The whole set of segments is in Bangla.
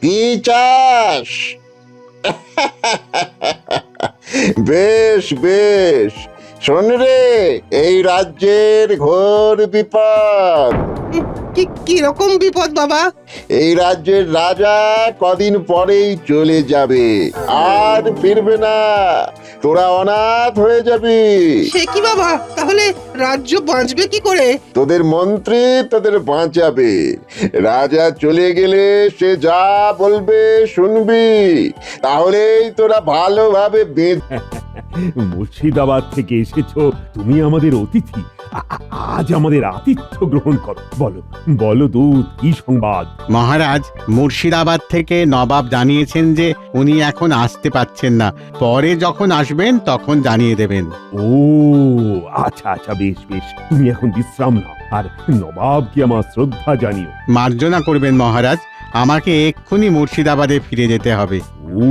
কি চাস? বেশ বেশ, শোন রে, এই রাজ্যের ঘোর বিপদ। কি কি রকম বিপদ বাবা? এই রাজ্যের রাজা কদিন পরেই চলে যাবে, আর ফিরবে না। তোরা অনাথ হয়ে যাবি। সে কি বাবা, তাহলে রাজ্য বাঁচবে কি করে? তোদের মন্ত্রী তোদের বাঁচাবে। রাজা চলে গেলে সে যা বলবে শুনবি, তাহলেই তোরা ভালোভাবে মুর্শিদাবাদ থেকে এসেছো, তুমি আমাদের অতিথি। আজ আমাদের আতিথ্য গ্রহণ করো। বলো বলো দূত, কি সংবাদ? মহারাজ, মুর্শিদাবাদ থেকে নবাব জানিয়েছেন যে উনি এখন আসতে পাচ্ছেন না, পরে যখন আসবেন তখন জানিয়ে দেবেন। ও আচ্ছা আচ্ছা, বেশ বেশ, তুমি এখন বিশ্রাম নাও, আর নবাবকে আমার শ্রদ্ধা জানিও। মার্জনা করবেন মহারাজ, আমাকে এক্ষুনি মুর্শিদাবাদে ফিরে যেতে হবে। ও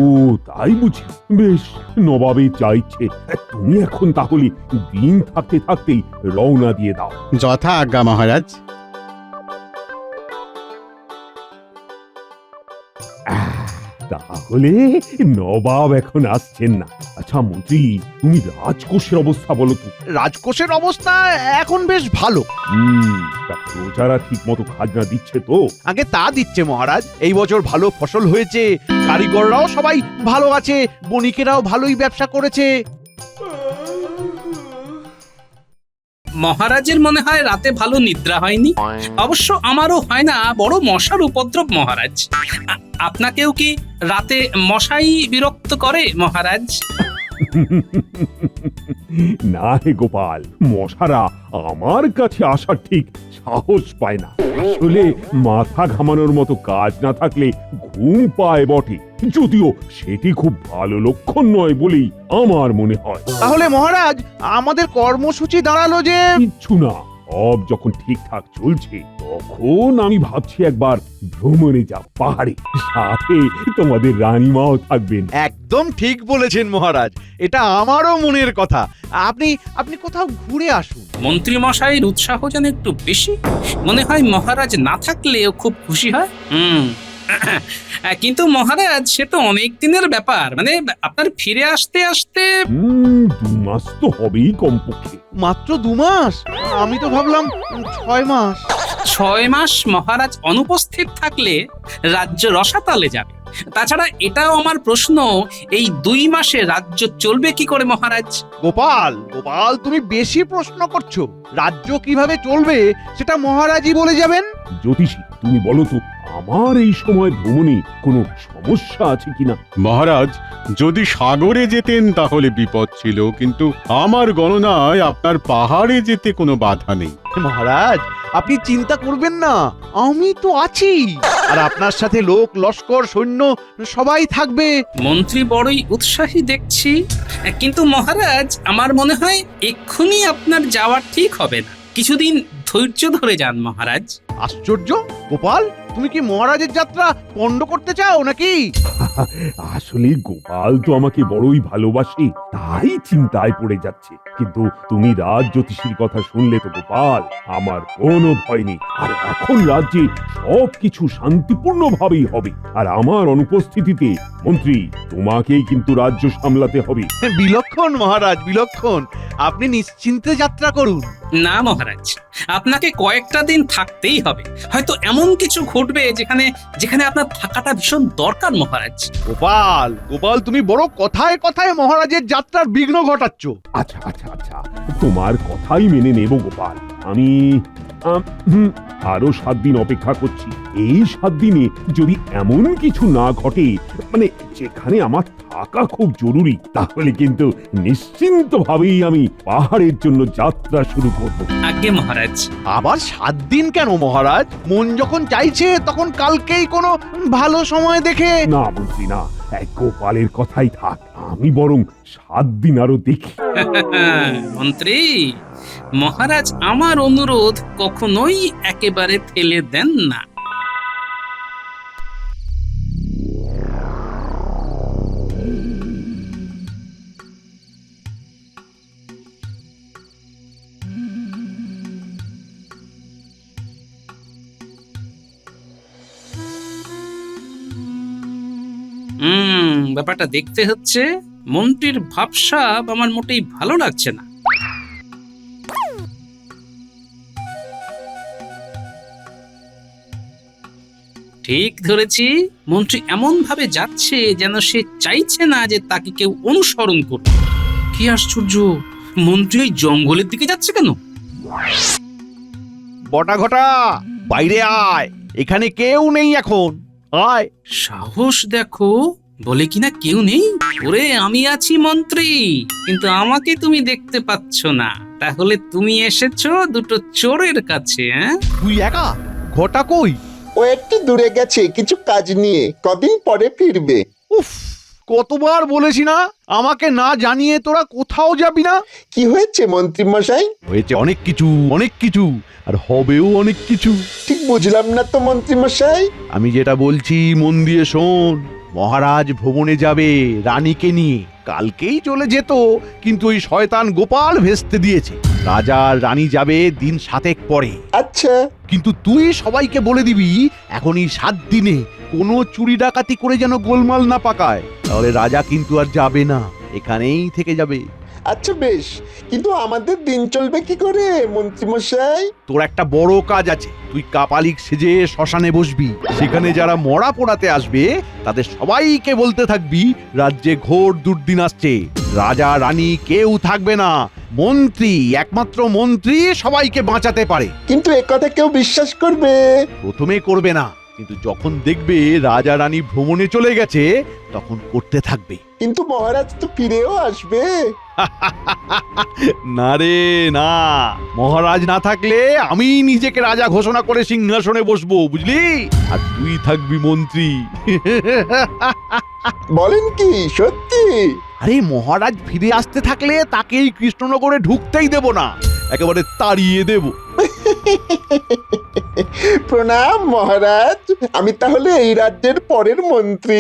তাই বুঝি, বেশ, নবাবের যা ইচ্ছে। তুমি এখন তাহলে দিন থাকতে থাকতেই রওনা দিয়ে দাও। যথা আজ্ঞা মহারাজ। তাহলে নবাব এখন আসছেন না। আচ্ছা মন্ত্রী, তুমি রাজকোষের অবস্থা বলো তো। রাজকোষের অবস্থা এখন বেশ ভালো। তা প্রজারা ঠিক মতো খাজনা দিচ্ছে তো? আগে তা দিচ্ছে মহারাজ, এই বছর ভালো ফসল হয়েছে, কারিগররাও সবাই ভালো আছে, বণিকেরাও ভালোই ব্যবসা করেছে। মহারাজের মনে হয় রাতে ভালো নিদ্রা হয়নি। অবশ্য আমারও হয় না, বড় মশার উপদ্রব মহারাজ। আপনাকেও কি রাতে মশাই বিরক্ত করে মহারাজ? না হে গোপাল, মশারা আমার কাছে আসার ঠিক সাহস পায় না। আসলে মাথা ঘামানোর মতো কাজ না থাকলে ঘুম পায় বটে, যদিও সেটি খুব ভালো লক্ষণ নয় বলেই আমার মনে হয়। তাহলে মহারাজ, আমাদের কর্মসূচি দাঁড়ালো যে কিচ্ছু না, সব যখন ঠিকঠাক চলছে তখন আমি ভাবছি একবার ভ্রমণে যাব পাহাড়ে, সাথে তোমাদের রানীমাও থাকবেন। একদম ঠিক বলেছেন মহারাজ, এটা আমারও মনের কথা। আপনি আপনি কোথাও ঘুরে আসুন। মন্ত্রী মশাইয়ের উৎসাহ যেন একটু বেশি। মনে হয় মহারাজ না থাকলেও খুব খুশি হয়। কিন্তু মহারাজ, সে তো অনেক দিনের ব্যাপার, মানে আপনার ফিরে আসতে আসতে 2 মাস তো হবেই কমপক্ষে। মাত্র 2 মাস? আমি তো ভাবলাম 6 মাস। 6 মাস মহারাজ অনুপস্থিত থাকলে রাজ্য রসাতলে যাবে। তাছাড়া এটাও আমার প্রশ্ন, এই 2 মাসে রাজ্য চলবে কি করে মহারাজ? গোপাল গোপাল, তুমি বেশি প্রশ্ন করছো। রাজ্য কিভাবে চলবে সেটা মহারাজই বলে যাবেন। জ্যোতিষী, তুমি বলো তো, আমার এই সময় ভ্রমণে কোনো সমস্যা আছে কিনা? মহারাজ, যদি সাগরে যেতেন তাহলে বিপদ ছিল, কিন্তু আমার গণনায় আপনার পাহাড়ে যেতে কোনো বাধা নেই। মহারাজ, আপনি চিন্তা করবেন না, আমি তো আছি, আর আপনার সাথে লোক লস্কর সৈন্য সবাই থাকবে। মন্ত্রী বড়ই উৎসাহী দেখছি, কিন্তু মহারাজ আমার মনে হয় এক্ষুনি আপনার যাওয়া ঠিক হবে না। কিছুদিন ধৈর্য ধরে যান মহারাজ। আশ্চর্য গোপাল, তুমি কি মহারাজের যাত্রা পণ্ড করতে চাও নাকি? আসলে গোপাল তো আমাকে বড়ই ভালোবাসে, তাই চিন্তায় পড়ে যাচ্ছে। কিন্তু তুমি রাজ জ্যোতিষীর কথা শুনলে তো গোপাল, আমার কোনো ভয় নেই। আর এখন রাজ্যে সবকিছু শান্তিপূর্ণ ভাবেই হবে, আর আমার অনুপস্থিতিতে মন্ত্রী তোমাকেই কিন্তু রাজ্য সামলাতে হবে। বিলক্ষণ মহারাজ, বিলক্ষণ। আপনি নিশ্চিন্তে যাত্রা করুন। না মহারাজ, আপনাকে কয়েকটা দিন থাকতেই হবে। হয়তো এমন কিছু ঘটবে যেখানে যেখানে আপনার থাকাটা ভীষণ দরকার মহারাজ। গোপাল গোপাল, তুমি বড় কথায় কথায় মহারাজের যাত্রার বিঘ্ন ঘটাচ্ছ। আচ্ছা আচ্ছা আচ্ছা, তোমার কথাই মেনে নেব গোপাল। আমি আরো 7 দিন অপেক্ষা করছি। এই 7 দিনে যদি এমন কিছু না ঘটে, মানে যেখানে আমার থাকা খুব জরুরি, তাহলে কিন্তু নিশ্চিন্ত ভাবেই আমি পাহাড়ের জন্য যাত্রা শুরু করব। আজ্ঞে মহারাজ। আবার 7 দিন কেন মহারাজ? মন যখন চাইছে তখন কালকেই কোনো ভালো সময় দেখে। না মন্ত্রী না, গোপালের কথাই থাক, আমি বরং 7 দিন আরো দেখি। মন্ত্রী মহারাজ আমার অনুরোধ কখনোই একেবারে ফেলে দেন না। ব্যাপারটা দেখতে হচ্ছে। মন্ত্রীর ভাবসাব আমার মোটেই ভালো লাগছে না। ঠিক ধরেছি, মন্ত্রী এমন ভাবে যাচ্ছে যেন সে চাইছে না যে তাকে কেউ অনুসরণ করবে। কি আশ্চর্য, মন্ত্রী ওই জঙ্গলের দিকে যাচ্ছে কেন? বটা ঘটা, বাইরে আয়, এখানে কেউ নেই এখন, আয়। সাহস দেখো, বলে কিনা কেউ নেই। ওরে, আমি আছি মন্ত্রী, কিন্তু আমাকে তুমি দেখতে পাচ্ছ না। তাহলে তুমি এসেছো দুটো চোরের কাছে? তুই একা? ঘটা কই? ও একটু দূরে গেছে কিছু কাজ নিয়ে, কদিন পরে ফিরবে। উফ, কতবার বলেছি না আমাকে না জানিয়ে তোরা কোথাও যাবি না। কি হয়েছে মন্ত্রী মশাই? হয়েছে অনেক কিছু, অনেক কিছু, আর হবেও অনেক কিছু। ঠিক বুঝলাম না তো মন্ত্রী মশাই। আমি যেটা বলছি মন দিয়ে শোন। মহারাজ ভ্রমণে যাবে রানীকে নিয়ে, কালকেই চলে যেত, কিন্তু ওই শয়তান গোপাল ভেস্তে দিয়েছে। রাজা আর রানী যাবে দিন 7 পরে। আচ্ছা, কিন্তু তুই সবাইকে বলে দিবি এখনই 7 দিনে কোনো চুরি ডাকাতি করে যেন গোলমাল না পাকায়, তাহলে রাজা কিন্তু আর যাবে না, এখানেই থেকে যাবে। আচ্ছা বেশ, কিন্তু আমাদের দিন চলবে কি করে মন্ত্রী মশাই? তোর একটা বড় কাজ আছে, তুই কাপালিক সেজে শ্মশানে বসবি। সেখানে যারা মরা পোড়াতে আসবে তাদের সবাইকে বলতে থাকবি রাজ্যে ঘোর দুর্দিন আসছে, রাজা রানী কেউ থাকবে না, মন্ত্রী, একমাত্র মন্ত্রী সবাইকে বাঁচাতে পারে। কিন্তু একথা কেউ বিশ্বাস করবে? প্রথমে করবে না, কিন্তু যখন দেখবে রাজা রানী ভ্রমণে চলে গেছে তখন করতে থাকবে। কিন্তু মহারাজ তো ফিরেও আসবে। না রে না, মহারাজ না থাকলে আমি নিজেকে রাজা ঘোষণা করে সিংহাসনে বসবো, বুঝলি? আর তুই থাকবি মন্ত্রী। বলেন কি সত্যি? আরে মহারাজ ফিরে আসতে থাকলে তাকেই কৃষ্ণনগরে ঢুকতেই দেব না, একেবারে তাড়িয়ে দেব। প্রণাম মহারাজ, আমি তাহলে এই রাজ্যের পরের মন্ত্রী।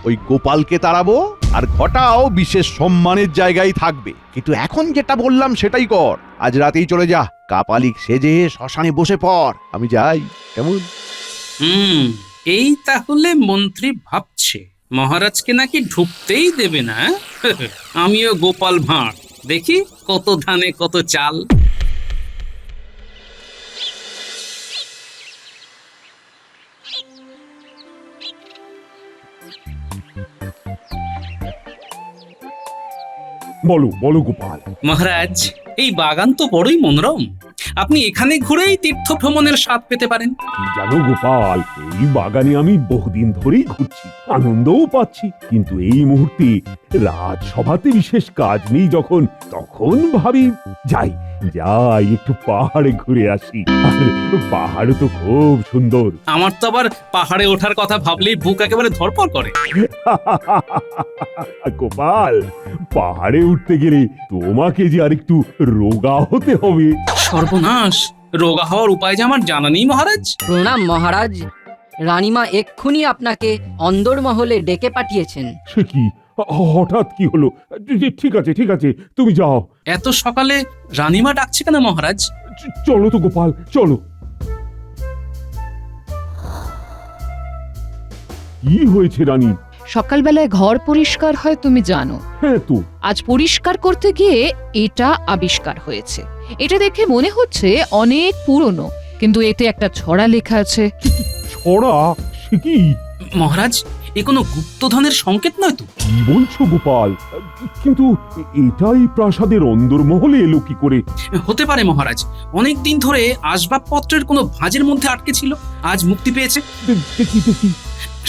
ওই গোপালকে তাড়াবো, আর ঘটাও বিশেষ সম্মানের জায়গায় থাকবে। কিন্তু এখন যেটা বললাম সেটাই কর, আজ রাতেই চলে যা, কাপালিক সেজে শ্মশানে বসে পড়, আমি যাই, কেমন? এই তাহলে মন্ত্রী ভাবছে মহারাজকে নাকি ঢুকতেই দেবে না। আমিও গোপাল ভাঁড়, দেখি কত ধানে কত চাল। বলো বলো গোপাল। মহারাজ, এই বাগান তো বড়ই মনোরম, আপনি এখানে ঘুরেই তীর্থ ভ্রমণের স্বাদ পেতে পারেন। কি জানো গোপাল, এই বাগানে আমি বহুদিন ধরেই ঘুরছি, আনন্দও পাচ্ছি, কিন্তু এই মুহূর্তে রাজসভাতে বিশেষ কাজ নেই যখন, তখন ভাবি যাই যাই একটু পাহাড়ে ঘুরে আসি। আর পাহাড় তো খুব সুন্দর। আমার তো আবার পাহাড়ে ওঠার কথা ভাবলেই বুক একেবারে ধড়ফড় করে। গোপাল, পাহাড়ে উঠতে গেলে তোমাকে যে আরেকটু রোগা হতে হবে। সর্বনাশ, রোগা হওয়ার উপায় যে আমার জানা নেই মহারাজ। প্রণাম মহারাজ, রানীমা এক্ষুনি আপনাকে অন্দরমহলে ডেকে পাঠিয়েছেন। সে কি, হঠাৎ কি হলো? ঠিক আছে ঠিক আছে, তুমি যাও। এত সকালে রানীমা ডাকছে কেন মহারাজ? চলো তো গোপাল, চলো। কি হয়েছে রানী? সকালবেলায় ঘর পরিষ্কার হয় তুমি জানো। হ্যাঁ তো। আজ পরিষ্কার করতে গিয়ে এটা আবিষ্কার হয়েছে। এটা দেখে মনে হচ্ছে অনেক পুরনো, কিন্তু এতে একটা ছড়া লেখা আছে। ছড়া? সে কি মহারাজ, এ কোনো গুপ্তধনের সংকেত নয় তো? কি বলছো গোপাল? কিন্তু এটাই প্রাসাদের অন্দরমহলে এলো কি করে? হতে পারে মহারাজ, অনেক দিন ধরে আসবাবপত্রের কোনো ভাঁজের মধ্যে আটকে ছিল, আজ মুক্তি পেয়েছে। দেখি দেখি।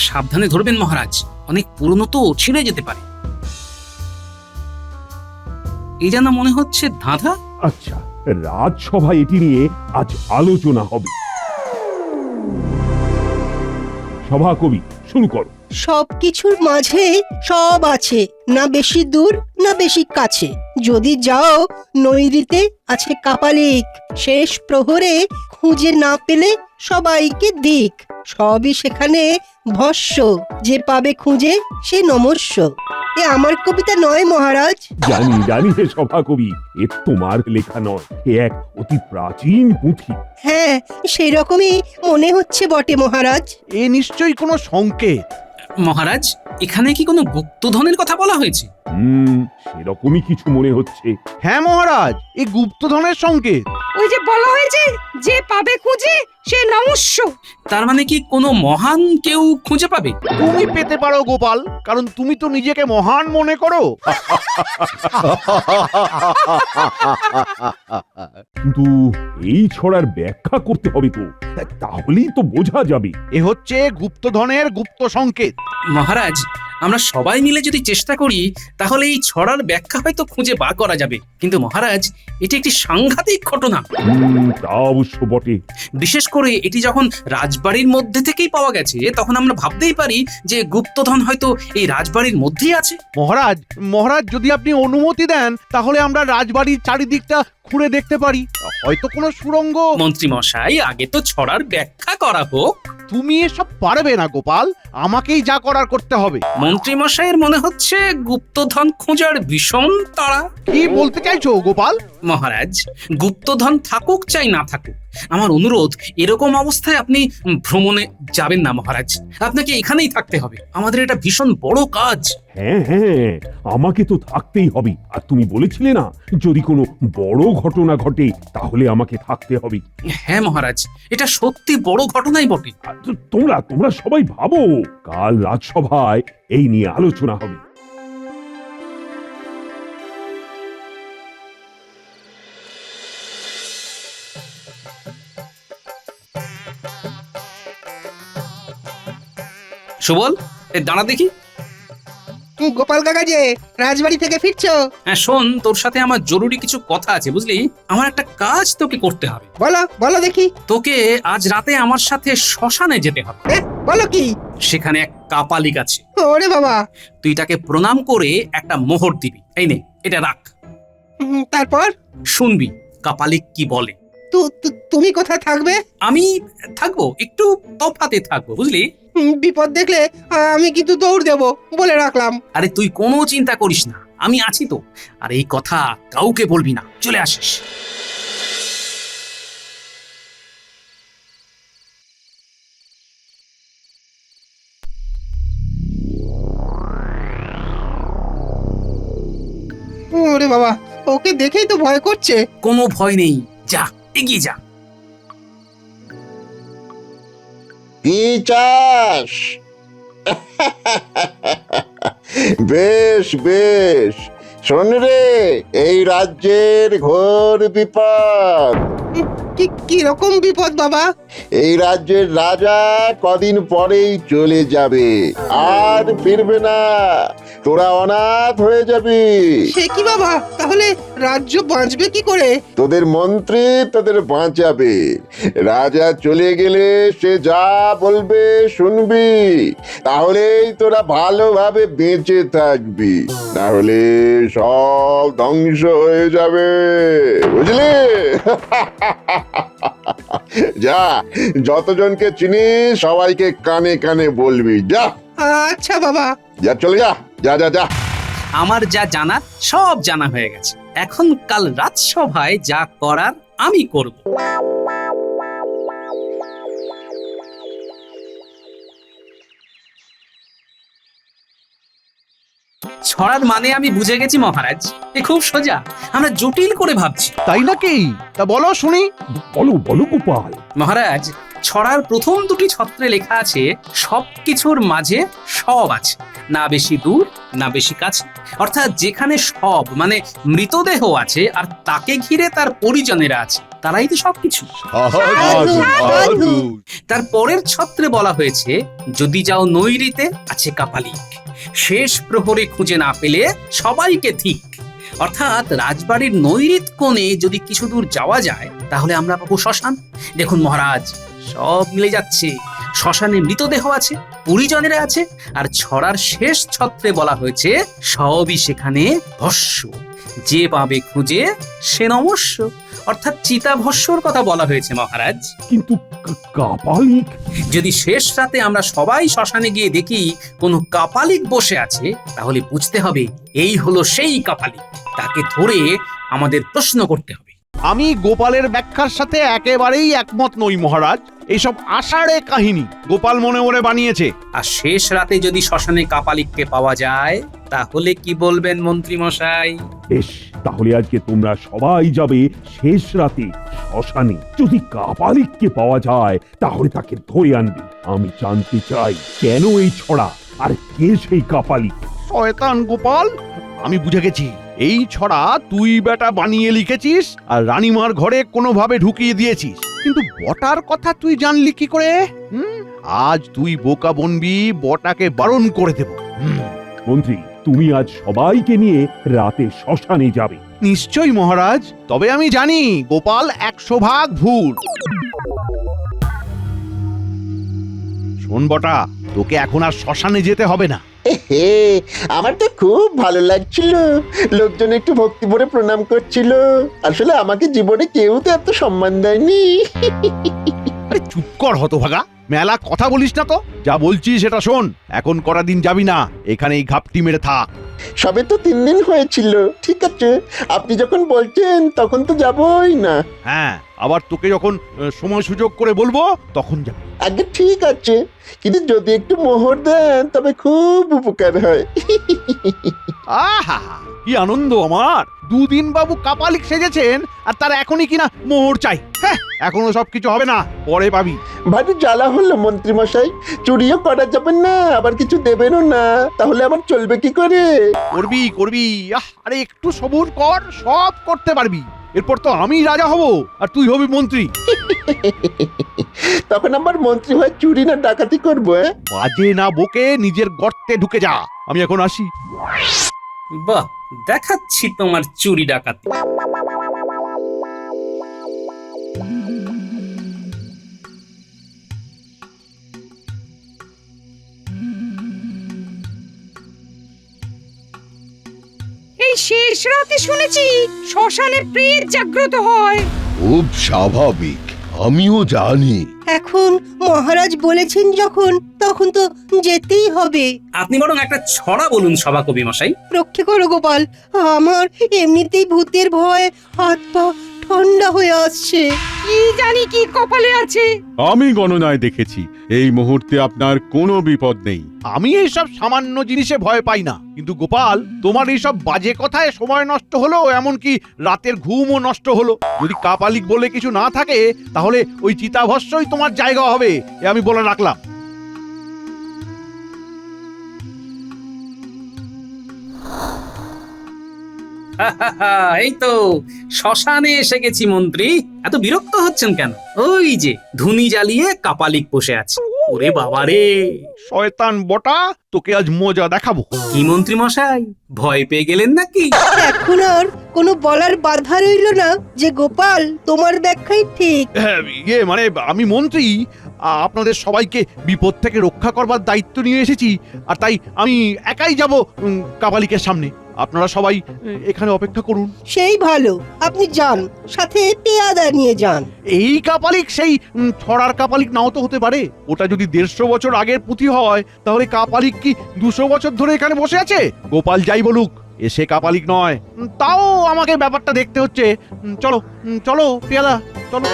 সাবধানে ধরবেন মহারাজ, অনেক পুরনো তো, ছিঁড়ে যেতে পারে। এই যেন মনে হচ্ছে ধাঁধা। আচ্ছা, রাজসভায় এটি নিয়ে আজ আলোচনা হবে। সভা কবি, শুরু করো। সবকিছুর মাঝে সব আছে, না বেশি দূর না বেশি কাছে। যদি যাও নৈরিতে আছে কাপালিক, শেষ প্রহরে খুঁজে না পেলে সবাইকে দিক। সবই সেখানে ভস্য, যে পাবে খুঁজে সে নমস্য। এ আমার কবিতা নয় মহারাজ। জানি জানি হে সভাকবি, এ তোমার লেখা নয়, এ এক অতি প্রাচীন পুঁথি। হ্যাঁ, সেই রকমই মনে হচ্ছে বটে মহারাজ। এ নিশ্চয়ই কোনো সংকেত। মহারাজ, এখানে কি কোনো গুপ্তধনের কথা বলা হয়েছে? সেরকমই কিছু মনে হচ্ছে। হ্যাঁ মহারাজ, এই গুপ্তধনের সংকেত। ওই যে বলা হয়েছে যে পাবে খুঁজে সে নমস্য। তার মানে কি কোনো মহান কেউ খুঁজে পাবে? তুমি পেতে পারো গোপাল, কারণ তুমি তো নিজেকে মহান মনে করো। কিন্তু এই ছড়ার ব্যাখ্যা করতে হবে তো, তাহলেই তো বোঝা যাবে। এ হচ্ছে গুপ্তধনের গুপ্ত সংকেত। মহারাজ, আমরা সবাই মিলে যদি চেষ্টা করি তাহলে এই ছড়ার ব্যাখ্যা হয়তো খুঁজে বার করা যাবে। কিন্তু মহারাজ, এটি একটি সাংঘাতিক ঘটনা। তা অবশ্য বটে। বিশেষ করে এটি যখন রাজবাড়ির মধ্যে থেকেই পাওয়া গেছে, তখন আমরা ভাবতেই পারি যে গুপ্তধন হয়তো এই রাজবাড়ির মধ্যেই আছে। মহারাজ মহারাজ যদি আপনি অনুমতি দেন তাহলে আমরা রাজবাড়ির চারিদিকটা ঘুরে দেখতে পারি, হয়তো কোনো সুড়ঙ্গ। মন্ত্রী মশাই, আগে তো ছড়ার ব্যাখ্যা করা হোক। তুমি এসব পারবে না গোপাল, আমাকেই যা করার করতে হবে। মন্ত্রী মশাইয়ের মনে হচ্ছে গুপ্তধন খোঁজার ভীষণ তাড়া। কি বলতে চাইছো গোপাল? মহারাজ, গুপ্তধন থাকুক চাই না থাকুক, আমার অনুরোধ, এরকম অবস্থায় আপনি ভ্রমণে যাবেন না মহারাজ। আপনাকে এখানেই থাকতে হবে, আমাদের এটা ভীষণ বড় কাজ। হ্যাঁ হ্যাঁ, আমাকে তো থাকতেই হবে। আর তুমি বলেছিলে না, যদি কোনো বড় ঘটনা ঘটে তাহলে আমাকে থাকতে হবে। হ্যাঁ মহারাজ, এটা সত্যি বড় ঘটনাই বটে। আর তোমরা তোমরা সবাই ভাবো, কাল রাজসভায় এই নিয়ে আলোচনা হবে। সুবল, দাঁড়া দেখি। গোপাল কাকা যে রাজবাড়ি থেকে ফিরছো? হ্যাঁ শোন, তোর সাথে আমার জরুরি কিছু কথা আছে বুঝলি। আমার একটা কাজ তোকে করতে হবে। বলো বলো দেখি। তোকে আজ রাতে আমার সাথে শ্মশানে যেতে হবে। বলো কি? সেখানে এক কাপালিক আছে। ওরে বাবা! তুই তাকে প্রণাম করে একটা মোহর দিবি। এই নে, এটা রাখ। তারপর? শুনবি কাপালিক কি বলে। তুমি কোথায় থাকবে? আমি থাকবো, একটু তফাতে থাকবো বুঝলি। বিপদ দেখলে আমি কিন্তু দৌড় দেব, বলে রাখলাম। আরে তুই কোনো চিন্তা করিস না, আমি আছি তো। আর এই কথা কাউকে বলবি না, চলে আসিস। ওরে বাবা, ওকে দেখেই তো ভয় করছে। কোনো ভয় নেই, যা এগিয়ে যা। কি চাস? বেশ বেশ, শোন রে, এই রাজ্যের ঘোর বিপদ। কি রকম বিপদ বাবা? এই রাজ্যের রাজা কদিন পরেই চলে যাবে, আর ফিরবে না। তোরা অনাথ হয়ে যাবি। সে কি বাবা, তাহলে রাজ্য বাঁচবে কি করে? তোদের মন্ত্রী তোদের বাঁচাবে। রাজা চলে গেলে সে যা বলবে শুনবি, তাহলেই তোরা ভালোভাবে বেঁচে থাকবি, না হলে সব ধ্বংস হয়ে যাবে, বুঝলি? যা, যতজনকে চিনিস সবাইকে কানে কানে বলবি। যা। আচ্ছা বাবা। যা, চলে যা, যা যা যা। আমার যা জানা সব জানা হয়ে গেছে। এখন কাল রাজসভায় যা করার আমি করব। ছড়ার মানে আমি বুঝে গেছি মহারাজ, এ খুব সোজা, আমরা জটিল করে ভাবছি। তাই নাকি? তা বলো শুনি। বলো বলো গোপাল। মহারাজ, ছড়ার প্রথম দুটি ছত্রে লেখা আছে সবকিছুর মাঝে সব আছে, না বেশি দূর না বেশি কাছে। অর্থাৎ যেখানে সব মানে মৃতদেহ আছে আর তাকে ঘিরে তার পরিজনেরা আছে, তারাই তো সবকিছু। তার পরের ছত্রে বলা হয়েছে যদি যাও নৈরিতে আছে কাপালিক, শেষ প্রহরে খুঁজে না পেলে সবাইকে ঠিক। অর্থাৎ রাজবাড়ির নৈরিত কোণে যদি কিছু দূর যাওয়া যায় তাহলে আমরা পাবো শ্মশান। দেখুন মহারাজ, সব মিলে যাচ্ছে। শ্মশানে মৃতদেহ আছে, পরিজনেরা আছে, আর ছড়ার শেষ ছত্রে বলা হয়েছে সবই সেখানে ভস্য, যে পাবে খুঁজে সে নমস্য। অর্থাৎ চিতাভস্যর কথা বলা হয়েছে মহারাজ। কিন্তু কাপালিক? যদি শেষ রাতে আমরা সবাই শ্মশানে গিয়ে দেখি কোনো কাপালিক বসে আছে, তাহলে বুঝতে হবে এই হলো সেই কাপালিক। তাকে ধরে আমাদের প্রশ্ন করতে হবে। আমি গোপালের ব্যাখ্যার সাথে একেবারেই একমত নই মহারাজ। এইসব আষাঢ়ে কাহিনী গোপাল মনে মনে বানিয়েছে। আর শেষ রাতে যদি শ্মশানে কাপালিককে পাওয়া যায়, তাহলে কি বলবেন মন্ত্রী মশাই? বেশ, তাহলে আজকে তোমরা সবাই যাবে শেষ রাতে শ্মশানে। যদি কাপালিককে পাওয়া যায় তাহলে তাকে ধরে আনবে। আমি জানতে চাই কেন এই ছড়া, আর কে সেই কাপালিক। শয়তান গোপাল, আমি বুঝে গেছি। এই ছড়া তুই বেটা বানিয়ে লিখেছিস আর রানীমার ঘরে কোনোভাবে ঢুকিয়ে দিয়েছিস। কিন্তু বটার কথা তুই জানলি কি করে? আজ তুই বোকা বনবি, বটাকে বারণ করে দেব। মন্ত্রী, তুমি আজ সবাইকে নিয়ে রাতে শ্মশানে যাবে। নিশ্চয়ই মহারাজ, তবে আমি জানি গোপাল 100% ভুল। শোন বটা, তোকে এখন আর শ্মশানে যেতে হবে না। হে, আমার তো খুব ভালো লাগছিল। লোকজন একটু ভক্তি ভরে প্রণাম করছিল। আসলে আমাকে জীবনে কেউ তো এত সম্মান দেয়নি। আরে চুপ কর হতভাগা, মেলা কথা বলিস না তো। যা বলছি সেটা শোন। এখন করা দিন যাবি না, এখানে এই ঘাপটি মেরে থাক। সবে তো 3 দিন হয়েছিল। ঠিক আছে, আপনি যখন বলছেন তখন তো যাবই না। হ্যাঁ, আবার তোকে যখন সময় সুযোগ করে বলবো তখন যাবি। আগে ঠিক আছে, কিন্তু যদি একটু মোহর দেন তবে খুব উপকার হয়। আহা, কি আনন্দ আমার। 2 দিন বাবু কাপালিক সেজেছেন আর তার এখনই কিনা মোহর চাই। হ্যাঁ, এখনো সবকিছু হবে না, পরে পাবি। ভারী জ্বালা হলো মন্ত্রী মশাই। চুরিও করা যাবে না, আবার কিছু দেবেনও না, তাহলে আমার চলবে কি করে? করবি করবি, আরে একটু সবুর কর, সব করতে পারবি। এরপর তো আমি রাজা হব আর তুই হবি মন্ত্রী। তখন আমার মন্ত্রী হয়ে চুরি না ডাকাতি করবো? বাজে না বকে নিজের গর্তে ঢুকে যা। আমি এখন আসি। বাহ, দেখাচ্ছি তোমার চুরি ডাকাতি। এই শেষ রাতে শুনেছি শ্মশানে প্রেত জাগ্রত হয়। খুব স্বাভাবিক, আমিও জানি। এখন মহারাজ বলেছেন যখন, তখন তো যেতেই হবে। আপনি বরং একটা ছড়া বলুন সভাকবি মশাই। রক্ষে করো গোপাল, আমার এমনিতেই ভূতের ভয়ে হাত পা ঠান্ডা হয়ে আসছে। কি জানি কি কপালে আছে। আমি গণনায় দেখেছি এই মুহূর্তে আপনার কোনো বিপদ নেই। আমি এইসব সামান্য জিনিসে ভয় পাই না, কিন্তু গোপাল তোমার এইসব বাজে কথায় সময় নষ্ট হলো, এমনকি রাতের ঘুমও নষ্ট হলো। যদি কাপালিক বলে কিছু না থাকে তাহলে ওই চিতাভস্যই তোমার জায়গা হবে, এ আমি বলে রাখলাম। এই তো শ্মশানে এসে গেছি মন্ত্রী। এত বিরক্ত হচ্ছেন কেন? ওই যে ধুনি জ্বালিয়ে কাপালিক বসে আছে। ওরে বাবারে, শয়তান বটা, তোকে আজ মজা দেখাবো। কি মন্ত্রী মশাই, ভয় পেয়ে গেলেন নাকি? এখন আর কোনো বলার বাধা রইল না যে গোপাল তোমার ব্যাখ্যাই ঠিক। মানে আমি মন্ত্রী, আপনাদের সবাইকে বিপদ থেকে রক্ষা করবার দায়িত্ব নিয়ে এসেছি, আর তাই আমি একাই যাব কাপালিকের সামনে। আপনারা সবাই এখানে অপেক্ষা করুন। সেই ভালো, আপনি যান, সাথে পেয়াদা নিয়ে যান। এই কাপালিক সেই ছড়ার কাপালিক নাও তো হতে পারে। ওটা যদি 150 বছর আগের পুঁথি হয়, তাহলে কাপালিক কি 200 বছর ধরে এখানে বসে আছে? গোপাল যাই বলুক, এসে কাপালিক নয়। তাও আমাকে ব্যাপারটা দেখতে হচ্ছে। চলো চলো পেয়াদা, চলো।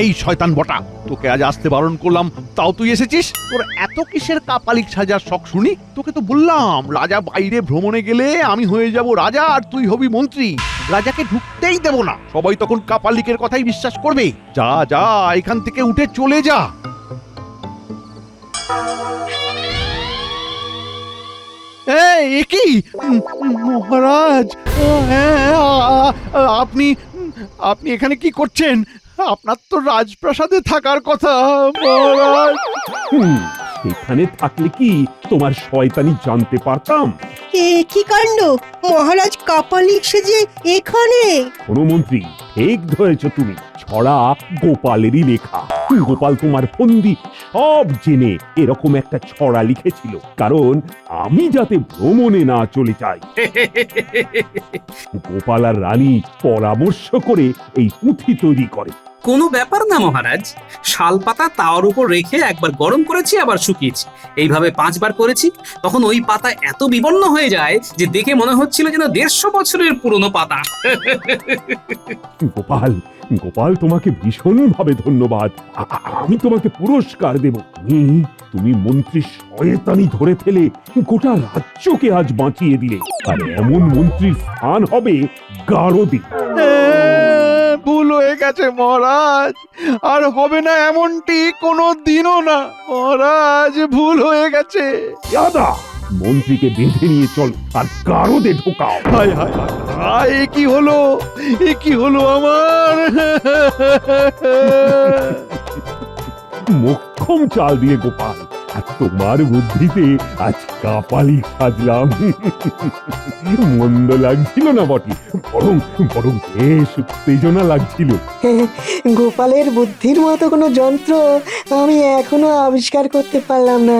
এই শয়তান বটা, তোকে আজ আসতে বারণ করলাম, তাও তুই এসেছিস। তোর এত কিসের কাপালিক সাজার শখ শুনি? তোকে তো বললাম রাজা বাইরে ভ্রমণে গেলে আমি হয়ে যাব রাজা আর তুই হবি মন্ত্রী। রাজাকে ঢুকতেই দেব না, সবাই তখন কাপালিকের কথাই বিশ্বাস করবে। যা যা, এখান থেকে উঠে চলে যা। এ কি মহারাজ, আপনি আপনি এখানে কি করছেন? আপনার তো রাজপ্রাসাদে থাকার কথা মহারাজ। এখানে থাকলে কি তোমার শয়তানি জানতে পারতাম? কি কাণ্ড, মহারাজ কাপালিক সেজে এখানে? কোনো মন্ত্রী, ঠিক ধরেছ তুমি। ছড়া গোপালেরই লেখা। গোপাল তোমার ফন্দি সব জেনে এরকম একটা ছড়া লিখেছিল, কারণ আমি যাতে ভ্রমণে না চলে যাই। গোপাল আর রানী পরামর্শ করে এই পুঁথি তৈরি করে। কোনো ব্যাপার না মহারাজ, শাল পাতা তাওয়ার উপর রেখে একবার গরম করেছি আবার শুকিয়েছি, এইভাবে 5 বার করেছি। তখন ওই পাতা এত বিবর্ণ হয়ে যায় যে দেখে মনে হচ্ছিল যেন 150 বছরের পুরনো পাতা। গোপাল, গোপাল তোমাকে ভীষণভাবে ধন্যবাদ। আমি তোমাকে পুরস্কার দেব। তুমি মন্ত্রী শয়তানি ধরে ফেলে গোটা রাজ্যকে আজ বাঁচিয়ে দিলে, আর এমন মন্ত্রীর স্থান হবে গারদে। ভুল হয়ে গেছে মহারাজ, আর হবে না এমনটি কোনো দিনও না মহারাজ, ভুল হয়ে গেছে। দাদা, মন্ত্রীকে বেঁধে নিয়ে চল আর গারদে ঢোকাও। হায় হায় হায় হায়, এ কি হলো, এ কি হলো আমার? মোক্ষম চাল দিয়ে গোপাল, আর তোমার বুদ্ধিতে আজ কাপালি সাজলাম। মন্দ লাগছিল না বটে, বরং বরং বেশ উত্তেজনা লাগছিল। গোপালের বুদ্ধির মতো কোনো যন্ত্র আমি এখনো আবিষ্কার করতে পারলাম না।